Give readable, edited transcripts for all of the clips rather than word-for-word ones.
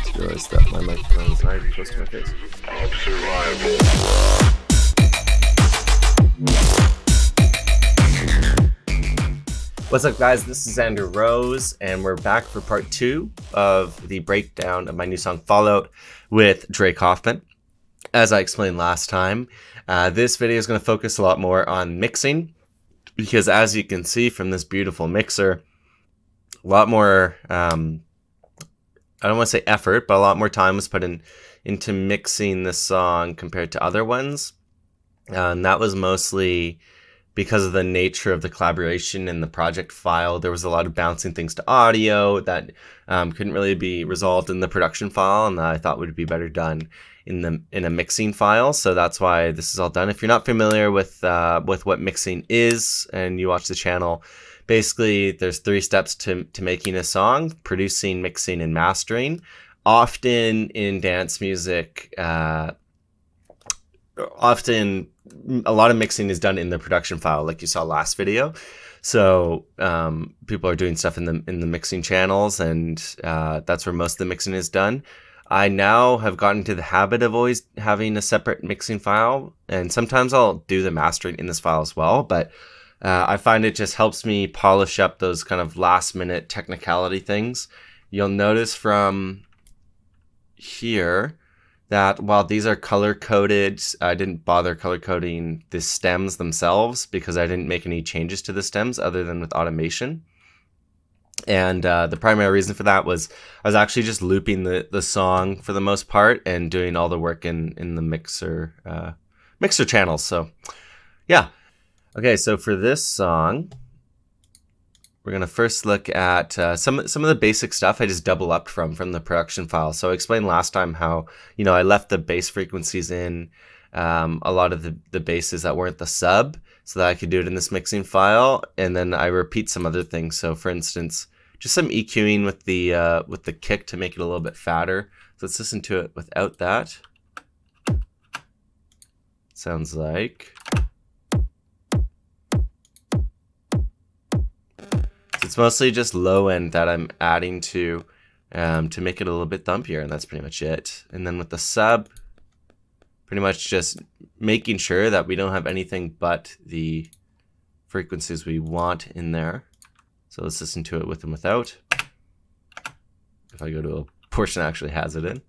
Just realized that my microphone is not even close to my face. What's up, guys? This is Andrew Rose, and we're back for part 2 of the breakdown of my new song Fallout with Drake Hoffman. As I explained last time, this video is going to focus a lot more on mixing, because as you can see from this beautiful mixer, a lot more, I don't want to say effort, but a lot more time was put into mixing this song compared to other ones. And that was mostly because of the nature of the collaboration in the project file. There was a lot of bouncing things to audio that couldn't really be resolved in the production file, and that I thought would be better done in a mixing file. So that's why this is all done. If you're not familiar with what mixing is and you watch the channel, basically there's 3 steps to making a song: producing, mixing, and mastering. Often in dance music, often a lot of mixing is done in the production file, like you saw last video. So people are doing stuff in the mixing channels, and that's where most of the mixing is done. I now have gotten into the habit of always having a separate mixing file, and sometimes I'll do the mastering in this file as well, but I find it just helps me polish up those kind of last minute technicality things. You'll notice from here that while these are color coded, I didn't bother color coding the stems themselves because I didn't make any changes to the stems other than with automation. And the primary reason for that was I was actually just looping the song for the most part and doing all the work in the mixer channels. So yeah. Okay, so for this song, we're gonna first look at some of the basic stuff I just double upped from the production file. So I explained last time how, you know, I left the bass frequencies in, a lot of the basses that weren't the sub, so that I could do it in this mixing file, and then I repeat some other things. So for instance, just some EQing with the kick to make it a little bit fatter. So let's listen to it without that. Sounds like. It's mostly just low end that I'm adding to make it a little bit thumpier, and that's pretty much it. And then with the sub, pretty much just making sure that we don't have anything but the frequencies we want in there. So let's listen to it with and without. If I go to a portion that actually has it in.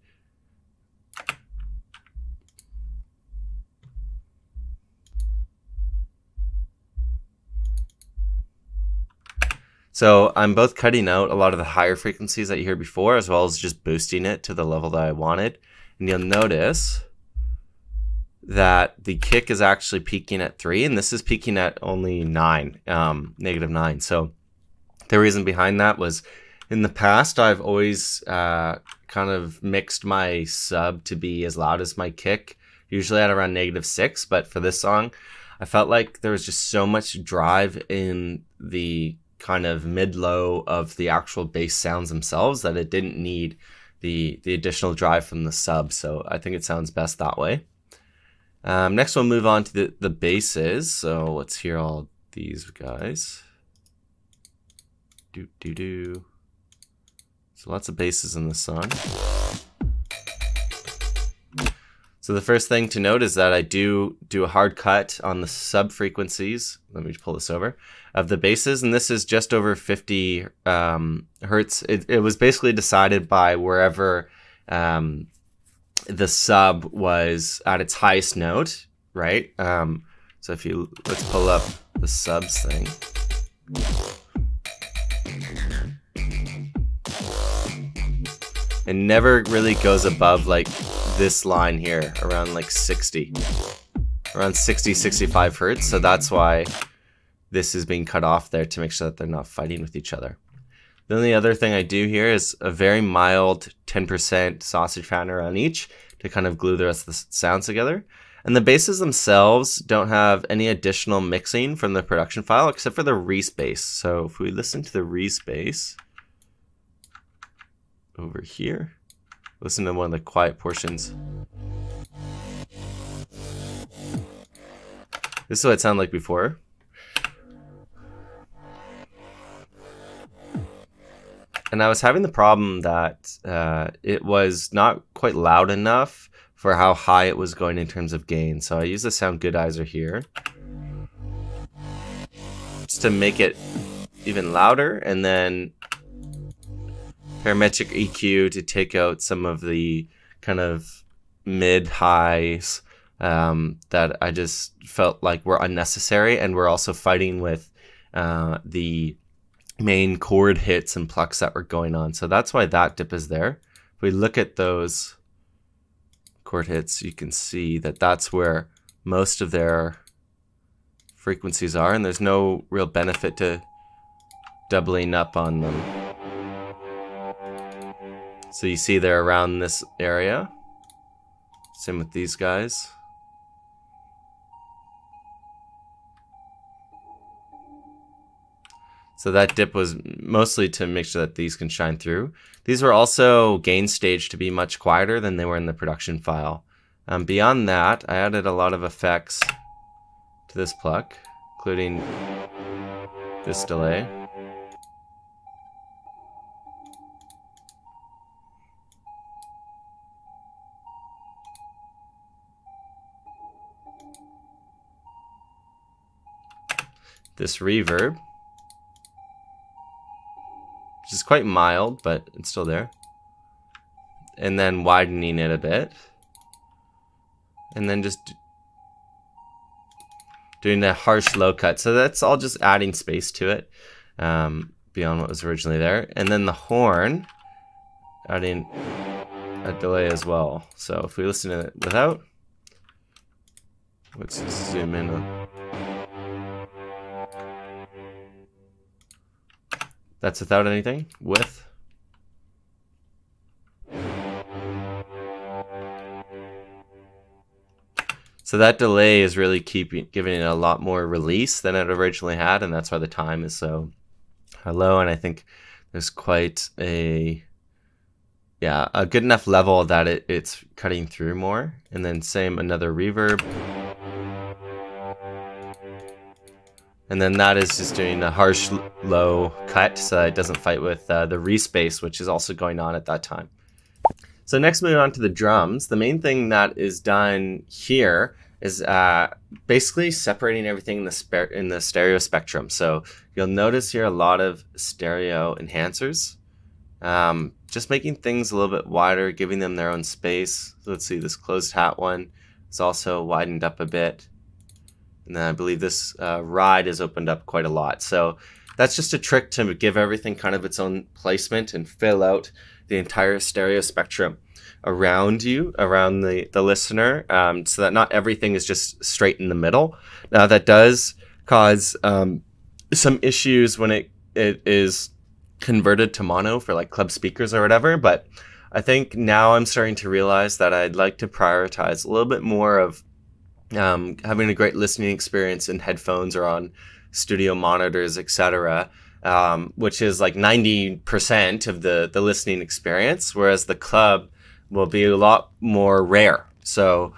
So I'm both cutting out a lot of the higher frequencies that you heard before, as well as just boosting it to the level that I wanted. And you'll notice that the kick is actually peaking at 3, and this is peaking at only 9, -9. So the reason behind that was, in the past, I've always kind of mixed my sub to be as loud as my kick, usually at around -6. But for this song, I felt like there was just so much drive in the kind of mid-low of the actual bass sounds themselves that it didn't need the additional drive from the sub. So I think it sounds best that way. Next we'll move on to the basses. So let's hear all these guys. Do. So lots of basses in this song. So the first thing to note is that I do a hard cut on the sub frequencies. Let me pull this over, of the basses, and this is just over 50 hertz. It was basically decided by wherever the sub was at its highest note, right? So if let's pull up the subs thing. It never really goes above like this line here, around like 60, 65 hertz. So that's why this is being cut off there, to make sure that they're not fighting with each other. Then the other thing I do here is a very mild 10% sausage pattern around each to kind of glue the rest of the sounds together. And the basses themselves don't have any additional mixing from the production file except for the Reese bass. So if we listen to the Reese bass over here, listen to one of the quiet portions. This is what it sounded like before. And I was having the problem that it was not quite loud enough for how high it was going in terms of gain. So I use the sound goodizer here just to make it even louder, and then parametric EQ to take out some of the kind of mid-highs that I just felt like were unnecessary, and we're also fighting with the main chord hits and plucks that were going on. So that's why that dip is there. If we look at those chord hits, you can see that that's where most of their frequencies are, and there's no real benefit to doubling up on them. So you see they're around this area. Same with these guys. So that dip was mostly to make sure that these can shine through. These were also gain staged to be much quieter than they were in the production file. Beyond that, I added a lot of effects to this pluck, including this delay. This reverb, which is quite mild, but it's still there. And then widening it a bit. And then just doing a harsh low cut. So that's all just adding space to it beyond what was originally there. And then the horn, adding a delay as well. So if we listen to it without, let's zoom in. That's without anything. With. So that delay is really giving it a lot more release than it originally had, and that's why the time is so low. And I think there's quite a good enough level that it's cutting through more. And then same, another reverb. And then that is just doing a harsh low cut so that it doesn't fight with the respace, which is also going on at that time. So next, moving on to the drums, the main thing that is done here is basically separating everything in the stereo spectrum. So you'll notice here a lot of stereo enhancers, just making things a little bit wider, giving them their own space. So let's see, this closed hat one is also widened up a bit. And then I believe this ride is opened up quite a lot. So that's just a trick to give everything kind of its own placement and fill out the entire stereo spectrum around you, around the listener, so that not everything is just straight in the middle. Now that does cause some issues when it is converted to mono for like club speakers or whatever, but I think now I'm starting to realize that I'd like to prioritize a little bit more of having a great listening experience in headphones or on studio monitors, etc., which is like 90% of the listening experience, whereas the club will be a lot more rare. So,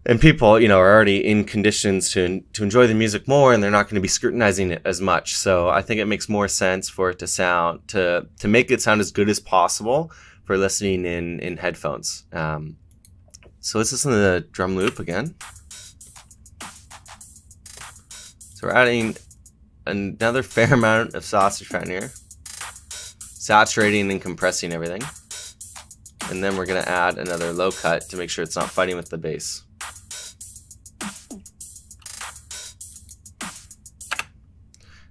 and people, are already in conditions to enjoy the music more, and they're not going to be scrutinizing it as much. So I think it makes more sense for it to make it sound as good as possible for listening in headphones. So let's listen to the drum loop again. So we're adding another fair amount of sausage fat in here, saturating and compressing everything. And then we're going to add another low cut to make sure it's not fighting with the bass.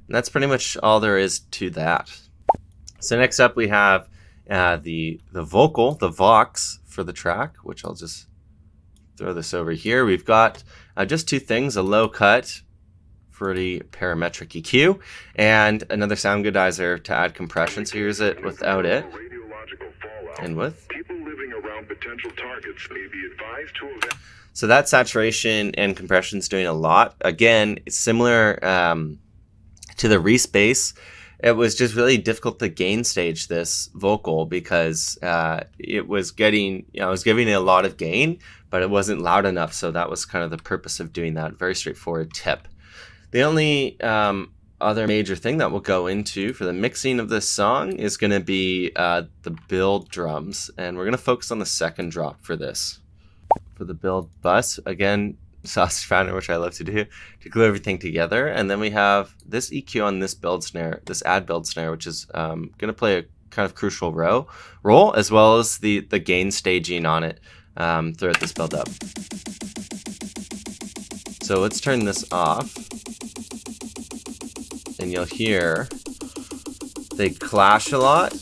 And that's pretty much all there is to that. So next up we have the vocal, the vox for the track, which I'll just throw this over here. We've got just two things, a low cut for the parametric EQ and another sound goodizer to add compression. So here's it without it and with. So that saturation and compression is doing a lot. Again, it's similar to the respace. It was just really difficult to gain stage this vocal because it was getting, I was giving it a lot of gain, but it wasn't loud enough. So that was kind of the purpose of doing that. Very straightforward tip. The only other major thing that we'll go into for the mixing of this song is going to be the build drums, and we're going to focus on the second drop for this. For the build bus, again, sausage pattern, which I love to do, to glue everything together. And then we have this EQ on this build snare, this add build snare, which is going to play a kind of crucial role, as well as the gain staging on it throughout this build up. So let's turn this off, and you'll hear they clash a lot,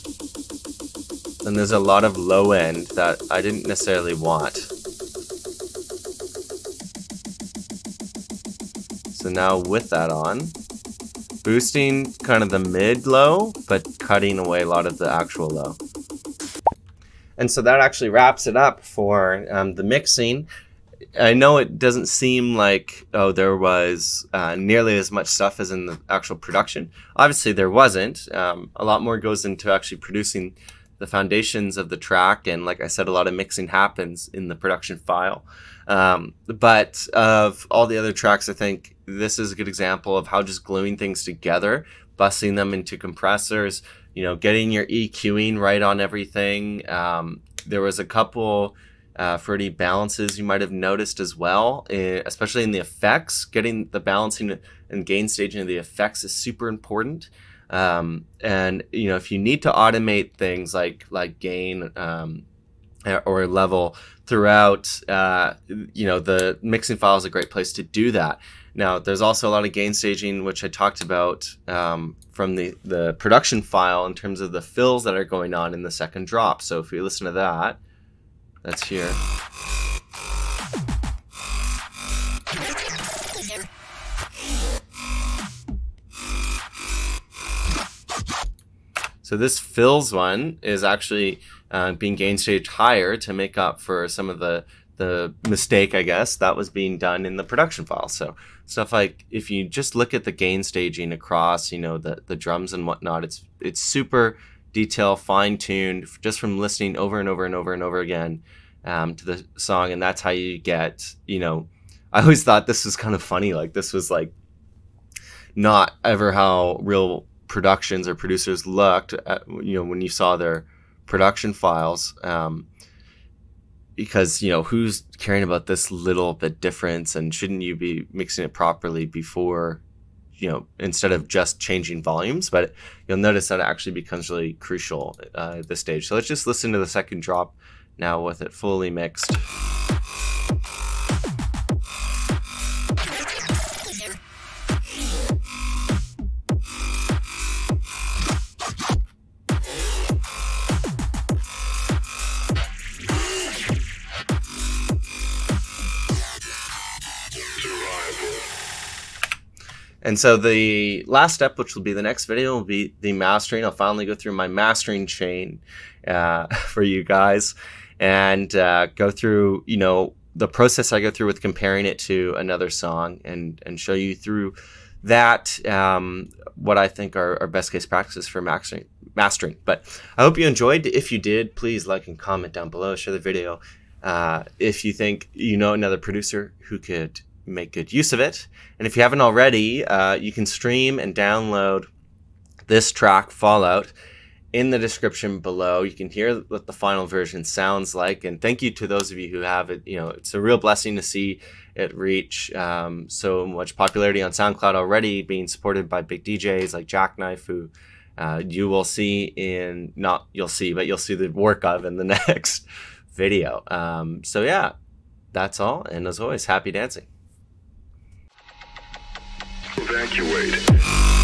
and there's a lot of low end that I didn't necessarily want. So now with that on, boosting kind of the mid-low, but cutting away a lot of the actual low. And so that actually wraps it up for the mixing. I know it doesn't seem like, oh, there was nearly as much stuff as in the actual production. Obviously there wasn't. A lot more goes into actually producing the foundations of the track, and like I said, a lot of mixing happens in the production file. But of all the other tracks, I think this is a good example of how just gluing things together, busting them into compressors, you know, getting your EQing right on everything. There was a couple fruity balances you might have noticed as well, especially in the effects. Getting the balancing and gain staging of the effects is super important. And you know, if you need to automate things like gain or level throughout, you know, the mixing file is a great place to do that. Now, there's also a lot of gain staging, which I talked about from the production file in terms of the fills that are going on in the second drop. So if we listen to that, that's here. So this fills one is actually being gain staged higher to make up for some of the mistake, I guess, that was being done in the production file. So stuff like, if you just look at the gain staging across, you know, the drums and whatnot, it's super detail, fine-tuned, just from listening over and over and over and over again to the song. And that's how you get, you know, I always thought this was kind of funny, like this was like not ever how real productions or producers looked at, you know, when you saw their production files, because, you know, who's caring about this little bit difference, and shouldn't you be mixing it properly before, you know, instead of just changing volumes? But you'll notice that it actually becomes really crucial at this stage. So let's just listen to the second drop now with it fully mixed. And so the last step, which will be the next video, will be the mastering. I'll finally go through my mastering chain for you guys, and go through, you know, the process I go through with comparing it to another song, and show you through that what I think are best case practices for mastering. But I hope you enjoyed. If you did, please like and comment down below. Share the video if you think you know another producer who could make good use of it. And if you haven't already, you can stream and download this track, Fallout, in the description below. You can hear what the final version sounds like. And thank you to those of you who have it. You know, it's a real blessing to see it reach so much popularity on SoundCloud already, being supported by big DJs like Jackknife, who you will see in, not you'll see, but you'll see the work of in the next video. So yeah, that's all. And as always, happy dancing. Evacuate.